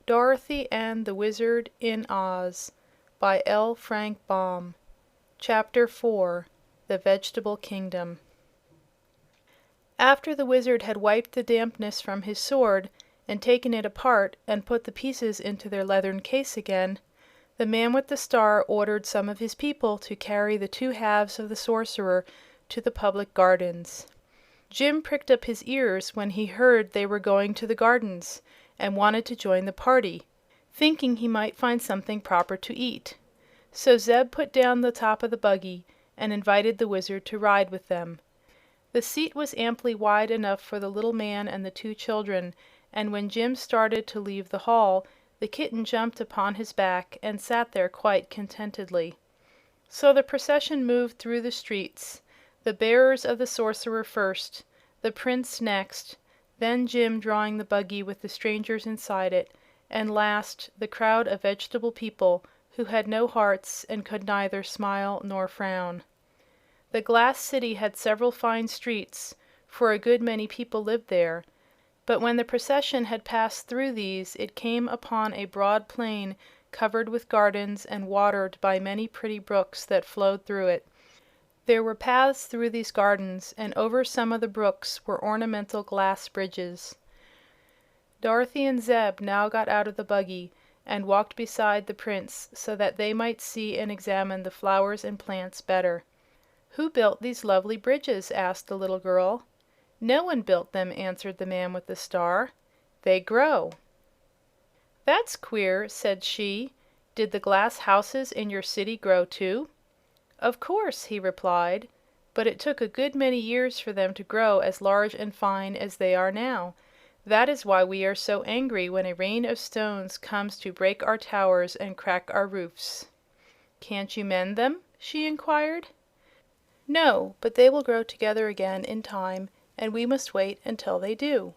Dorothy and the Wizard in Oz by L. Frank Baum. Chapter 4. The Vegetable Kingdom. After the Wizard had wiped the dampness from his sword and taken it apart and put the pieces into their leathern case again, the man with the star ordered some of his people to carry the two halves of the Sorcerer to the public gardens. Jim pricked up his ears when he heard they were going to the gardens, and wanted to join the party, thinking he might find something proper to eat. So Zeb put down the top of the buggy and invited the Wizard to ride with them. The seat was amply wide enough for the little man and the two children, and when Jim started to leave the hall, the kitten jumped upon his back and sat there quite contentedly. So the procession moved through the streets, the bearers of the Sorcerer first, the Prince next, then Jim drawing the buggy with the strangers inside it, and last the crowd of vegetable people who had no hearts and could neither smile nor frown. The glass city had several fine streets, for a good many people lived there, but when the procession had passed through these it came upon a broad plain covered with gardens and watered by many pretty brooks that flowed through it. There were paths through these gardens, and over some of the brooks were ornamental glass bridges. Dorothy and Zeb now got out of the buggy and walked beside the Prince so that they might see and examine the flowers and plants better. "Who built these lovely bridges?" asked the little girl. "No one built them," answered the man with the star. "They grow." "That's queer," said she. "Did the glass houses in your city grow too?" "Of course," he replied, "but it took a good many years for them to grow as large and fine as they are now. That is why we are so angry when a rain of stones comes to break our towers and crack our roofs." "Can't you mend them?" she inquired. "No, but they will grow together again in time, and we must wait until they do."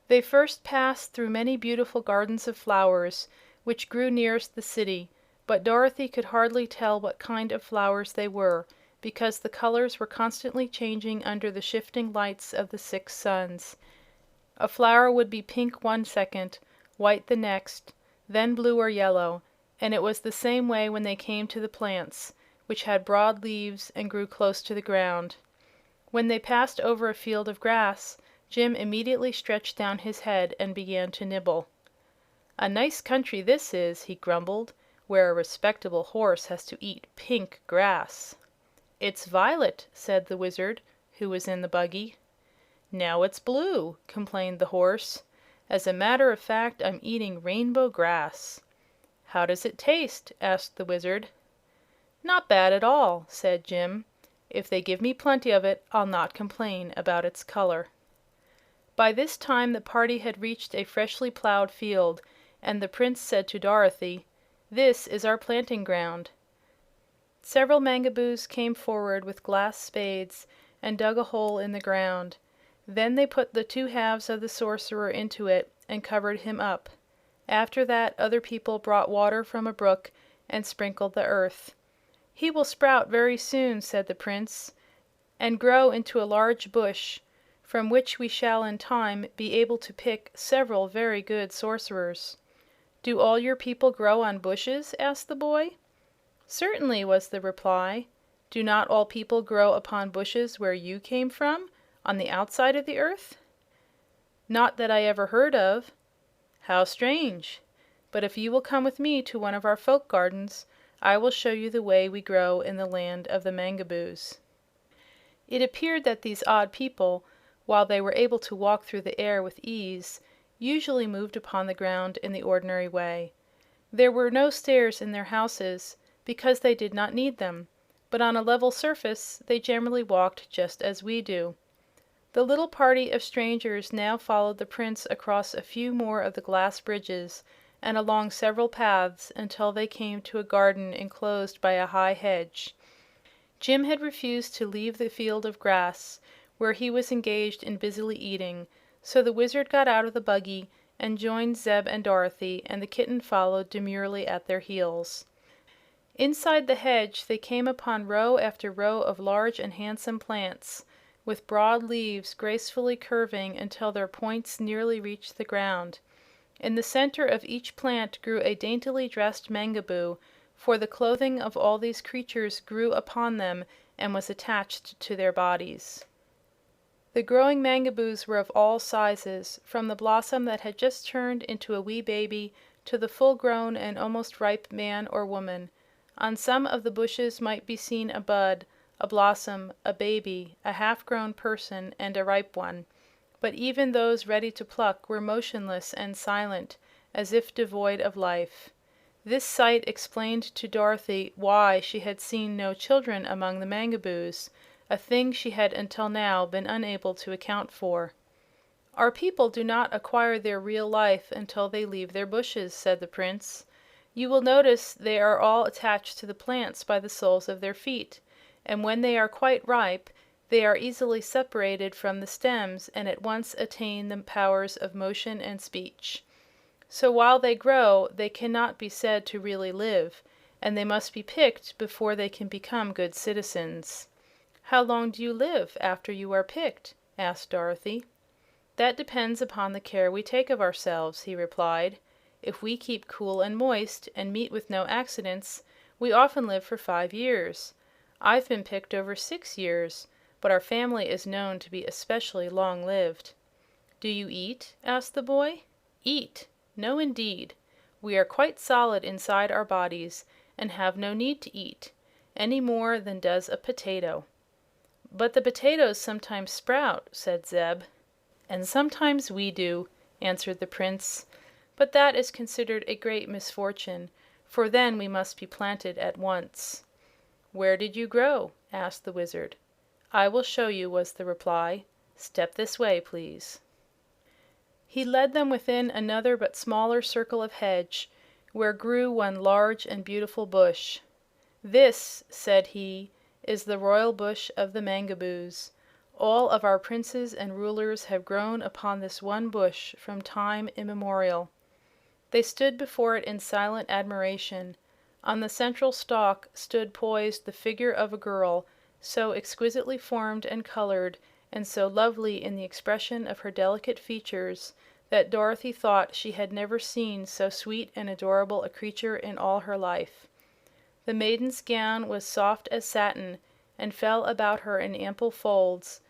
They first passed through many beautiful gardens of flowers, which grew nearest the city, but Dorothy could hardly tell what kind of flowers they were, because the colors were constantly changing under the shifting lights of the 6 suns. A flower would be pink one second, white the next, then blue or yellow, and it was the same way when they came to the plants, which had broad leaves and grew close to the ground. When they passed over a field of grass, Jim immediately stretched down his head and began to nibble. "A nice country this is," he grumbled, "where a respectable horse has to eat pink grass." "It's violet," said the Wizard, who was in the buggy. "Now it's blue," complained the horse. "As a matter of fact, I'm eating rainbow grass." "How does it taste?" asked the Wizard. "Not bad at all," said Jim. "If they give me plenty of it, I'll not complain about its color." By this time the party had reached a freshly plowed field, and the Prince said to Dorothy, "This is our planting ground." Several Mangaboos came forward with glass spades and dug a hole in the ground. Then they put the two halves of the Sorcerer into it and covered him up. After that other people brought water from a brook and sprinkled the earth. "He will sprout very soon," said the Prince, "and grow into a large bush, from which we shall in time be able to pick several very good sorcerers." "Do all your people grow on bushes?" asked the boy. "Certainly," was the reply. "Do not all people grow upon bushes where you came from, on the outside of the earth?" "Not that I ever heard of." "How strange! But if you will come with me to one of our folk gardens, I will show you the way we grow in the land of the Mangaboos." It appeared that these odd people, while they were able to walk through the air with ease, usually moved upon the ground in the ordinary way. There were no stairs in their houses, because they did not need them, but on a level surface they generally walked just as we do. The little party of strangers now followed the Prince across a few more of the glass bridges and along several paths until they came to a garden enclosed by a high hedge. Jim had refused to leave the field of grass, where he was engaged in busily eating, so the Wizard got out of the buggy and joined Zeb and Dorothy, and the kitten followed demurely at their heels. Inside the hedge they came upon row after row of large and handsome plants, with broad leaves gracefully curving until their points nearly reached the ground. In the center of each plant grew a daintily dressed mangaboo, for the clothing of all these creatures grew upon them and was attached to their bodies. The growing mangaboos were of all sizes, from the blossom that had just turned into a wee baby to the full-grown and almost ripe man or woman. On some of the bushes might be seen a bud, a blossom, a baby, a half-grown person, and a ripe one, but even those ready to pluck were motionless and silent, as if devoid of life. This sight explained to Dorothy why she had seen no children among the mangaboos, a thing she had until now been unable to account for. "Our people do not acquire their real life until they leave their bushes," said the Prince. "You will notice they are all attached to the plants by the soles of their feet, and when they are quite ripe they are easily separated from the stems and at once attain the powers of motion and speech. So while they grow they cannot be said to really live, and they must be picked before they can become good citizens." "How long do you live after you are picked?" asked Dorothy. "That depends upon the care we take of ourselves," he replied. "If we keep cool and moist, and meet with no accidents, we often live for 5 years. I've been picked over 6 years, but our family is known to be especially long-lived." "Do you eat?" asked the boy. "Eat? No, indeed. We are quite solid inside our bodies, and have no need to eat, any more than does a potato." "But the potatoes sometimes sprout," said Zeb. "And sometimes we do," answered the Prince. "But that is considered a great misfortune, for then we must be planted at once." "Where did you grow?" asked the Wizard. "I will show you," was the reply. "Step this way, please." He led them within another but smaller circle of hedge, where grew one large and beautiful bush. "This," said he, "is the royal bush of the Mangaboos. All of our princes and rulers have grown upon this one bush from time immemorial." They stood before it in silent admiration. On the central stalk stood poised the figure of a girl, so exquisitely formed and colored, and so lovely in the expression of her delicate features, that Dorothy thought she had never seen so sweet and adorable a creature in all her life. The maiden's gown was soft as satin, and fell about her in ample folds,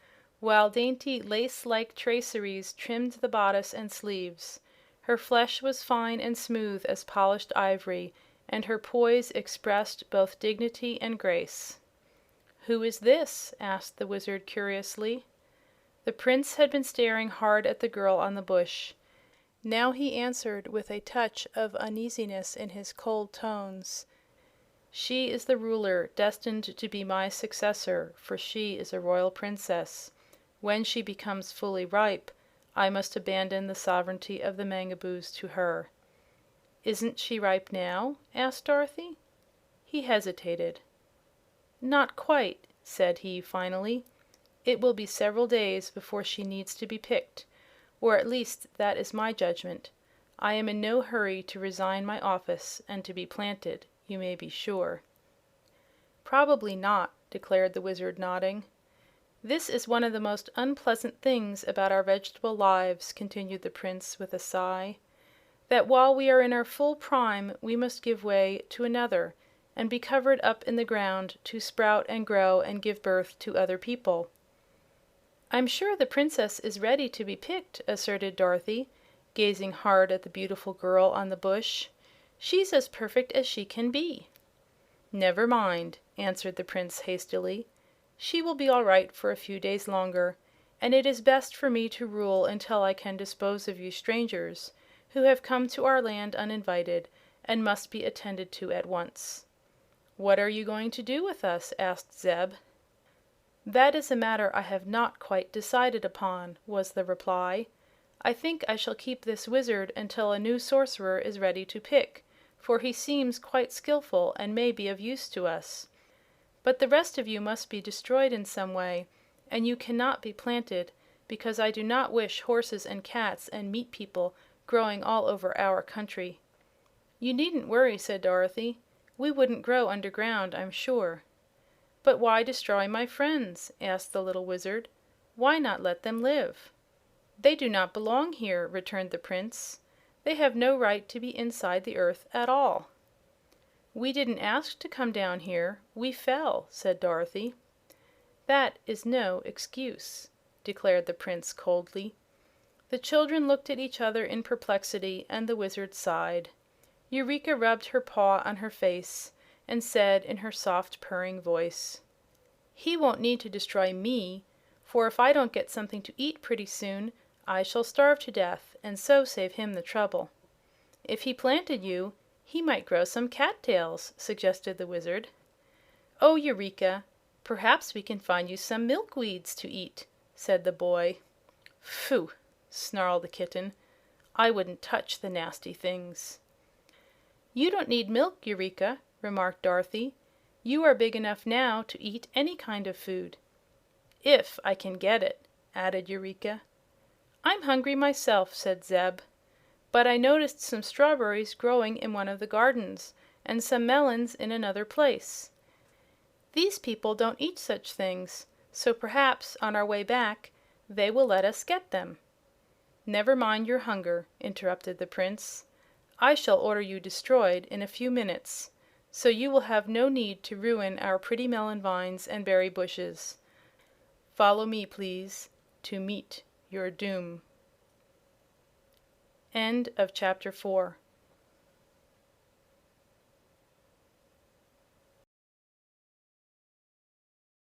while dainty lace-like traceries trimmed the bodice and sleeves. Her flesh was fine and smooth as polished ivory, and her poise expressed both dignity and grace. "Who is this?" asked the Wizard curiously. The Prince had been staring hard at the girl on the bush. Now he answered with a touch of uneasiness in his cold tones: "She is the ruler destined to be my successor, for she is a royal princess. When she becomes fully ripe, I must abandon the sovereignty of the Mangaboos to her." "Isn't she ripe now?" asked Dorothy. He hesitated. "Not quite," said he, finally. "It will be several days before she needs to be picked, or at least that is my judgment. I am in no hurry to resign my office and to be planted, you may be sure." "Probably not," declared the Wizard, nodding. "This is one of the most unpleasant things about our vegetable lives," continued the Prince with a sigh, "that while we are in our full prime we must give way to another, and be covered up in the ground to sprout and grow and give birth to other people." "I'm sure the Princess is ready to be picked," asserted Dorothy, gazing hard at the beautiful girl on the bush. "She's as perfect as she can be." "Never mind," answered the Prince hastily. "She will be all right for a few days longer, and it is best for me to rule until I can dispose of you strangers, who have come to our land uninvited and must be attended to at once." "What are you going to do with us?" asked Zeb. "That is a matter I have not quite decided upon," was the reply. "I think I shall keep this Wizard until a new sorcerer is ready to pick, for he seems quite skillful and may be of use to us. But the rest of you must be destroyed in some way, and you cannot be planted, because I do not wish horses and cats and meat people growing all over our country." "You needn't worry," said Dorothy. "We wouldn't grow underground, I'm sure." "But why destroy my friends?" asked the little Wizard. "Why not let them live?" "They do not belong here," returned the Prince. They have no right to be inside the earth at all." "We didn't ask to come down here. We fell," said Dorothy. "That is no excuse," declared the Prince, coldly. The children looked at each other in perplexity, and the Wizard sighed. Eureka rubbed her paw on her face and said in her soft, purring voice: "He won't need to destroy me, for if I don't get something to eat pretty soon I shall starve to death, and so save him the trouble." "If he planted you, he might grow some cat tails," suggested the Wizard. "Oh, Eureka, perhaps we can find you some milkweeds to eat," said the boy. "Phoo!" snarled the kitten. "I wouldn't touch the nasty things." "You don't need milk, Eureka," remarked Dorothy. "You are big enough now to eat any kind of food." "If I can get it," added Eureka. "I'm hungry myself," said Zeb. "But I noticed some strawberries growing in one of the gardens, and some melons in another place. These people don't eat such things, so perhaps on our way back they will let us get them." "Never mind your hunger," interrupted the Prince. "I shall order you destroyed in a few minutes, so you will have no need to ruin our pretty melon vines and berry bushes. Follow me, please, to meet your doom." End of chapter 4.